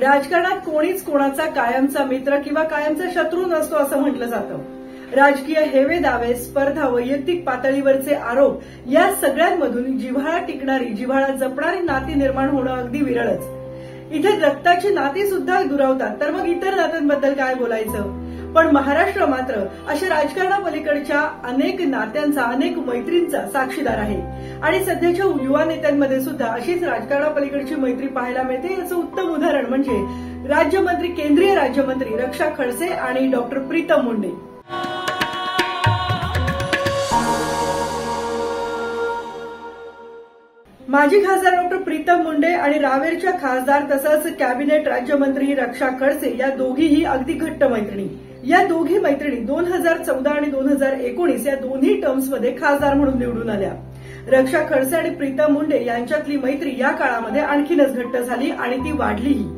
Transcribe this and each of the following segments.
राजकारणात कोणीच कोणाचा कायमचा मित्र किंवा कायमचा शत्रू नसतो असं म्हटलं जातं. राजकीय हेवे दावे, स्पर्धा, वैयक्तिक पातळीवरचे आरोप या सगळ्यांमधून जिव्हाळा टिकणारी, जिव्हाळा जपणारी नाती निर्माण होणं अगदी विरळच. इथे रक्ताची नाती सुद्धा दुरावतात, तर मग इतर नात्यांबद्दल काय बोलायचं. पण महाराष्ट्र मात्र अशा राजकारणापलीकडच्या अनेक नात्यांचा, अनेक मैत्रींचा साक्षीदार आहे. आणि सध्याच्या युवा नेत्यांमध्ये सुद्धा अशीच राजकारणापलीकडची मैत्री पाहायला मिळते. याचं उत्तम उदाहरण म्हणजे राज्यमंत्री, केंद्रीय राज्यमंत्री रक्षा खडसे आणि डॉक्टर प्रीतम मुंडे. माजी खासदार डॉक्टर प्रीतम मुंडे आणि रावेरच्या खासदार तसंच कॅबिनेट राज्यमंत्री रक्षा खडसे या दोघीही अगदी घट्ट मैत्रिणी. या दोघी मैत्रिणी 2014 आणि 2019 या दोन्ही टर्म्समध्ये खासदार म्हणून निवडून आल्या. रक्षा खडसे आणि प्रीतम मुंडे यांच्यातली मैत्री या काळामध्ये आणखीनच घट्ट झाली आणि ती वाढलीही.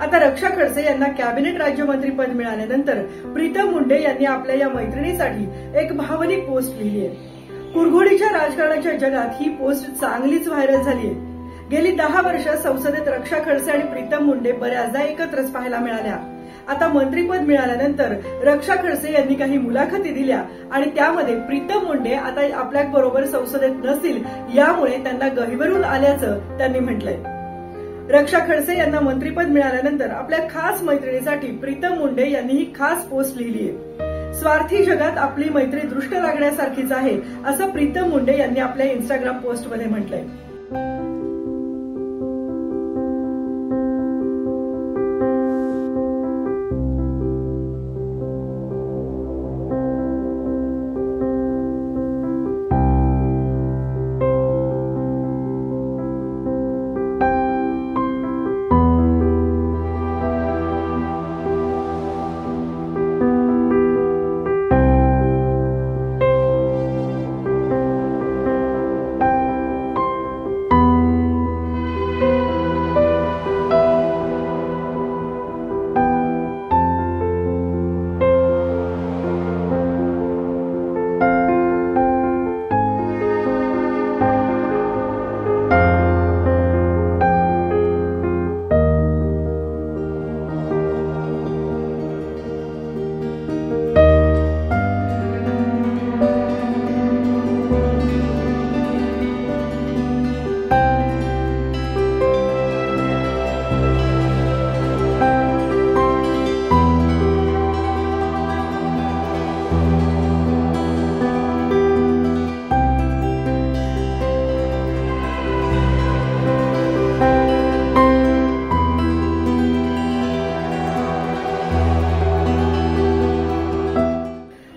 आता रक्षा खडसे यांना कॅबिनेट राज्यमंत्री पद मिळाल्यानंतर प्रीतम मुंडे यांनी आपल्या या मैत्रिणीसाठी एक भावनिक पोस्ट लिहिली आहे. कुरघोडीच्या राजकारणाच्या जगात ही पोस्ट चांगलीच व्हायरल झाली आहे. गेली 10 वर्ष संसदेत रक्षा खडसे आणि प्रीतम मुंडे बऱ्याचदा एकत्रच पाहायला मिळाल्या. आता मंत्रीपद मिळाल्यानंतर रक्षा खडसे यांनी काही मुलाखती दिल्या आणि त्यामध्ये प्रीतम मुंडे आता आपल्याबरोबर संसदेत नसतील यामुळे त्यांना गहिवरून आल्याचं त्यांनी म्हटलंय. रक्षा खडसे यांना मंत्रीपद मिळाल्यानंतर आपल्या खास मैत्रिणीसाठी प्रीतम मुंडे यांनी ही खास पोस्ट लिहिली आहे. स्वार्थी जगात आपली मैत्री दृष्ट लागण्यासारखीच आहे असं प्रीतम मुंडे यांनी आपल्या इन्स्टाग्राम पोस्टमध्ये म्हटलंय.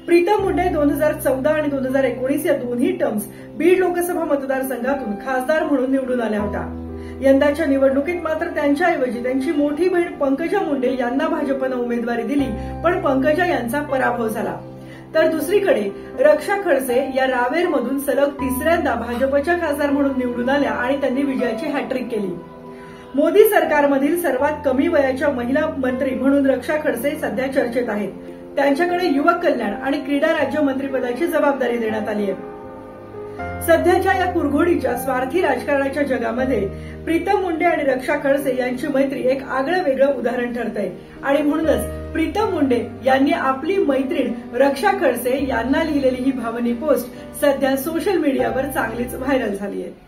प्रीतम मुंडे 2014 आणि 2019 या दोन्ही टर्म्स बीड लोकसभा मतदारसंघातून खासदार म्हणून निवडून आल्या होत्या. यंदाच्या निवडणुकीत मात्र त्यांच्याऐवजी त्यांची मोठी बहीण पंकजा मुंडे यांना भाजपनं उमेदवारी दिली, पण पंकजा यांचा पराभव झाला. तर दुसरीकडे रक्षा खडसे या रावेरमधून सलग तिसऱ्यांदा भाजपच्या खासदार म्हणून निवडून आल्या आणि त्यांनी विजयाची हॅट्रिक केली. मोदी सरकारमधील सर्वात कमी वयाच्या महिला मंत्री म्हणून रक्षा खडसे सध्या चर्चेत आहेत. त्यांच्याकडे युवक कल्याण आणि क्रीडा राज्यमंत्रीपदाची जबाबदारी देण्यात आली आहे. सध्याच्या या कुरघोडीच्या स्वार्थी राजकारणाच्या जगामध्ये प्रीतम मुंडे आणि रक्षा खडसे यांची मैत्री एक आगळं वेगळं उदाहरण ठरतंय. आणि म्हणूनच प्रीतम मुंडे यांनी आपली मैत्रीण रक्षा खडसे यांना लिहिलेली ही भावनिक पोस्ट सध्या सोशल मीडियावर चांगलीच व्हायरल झाली आहे.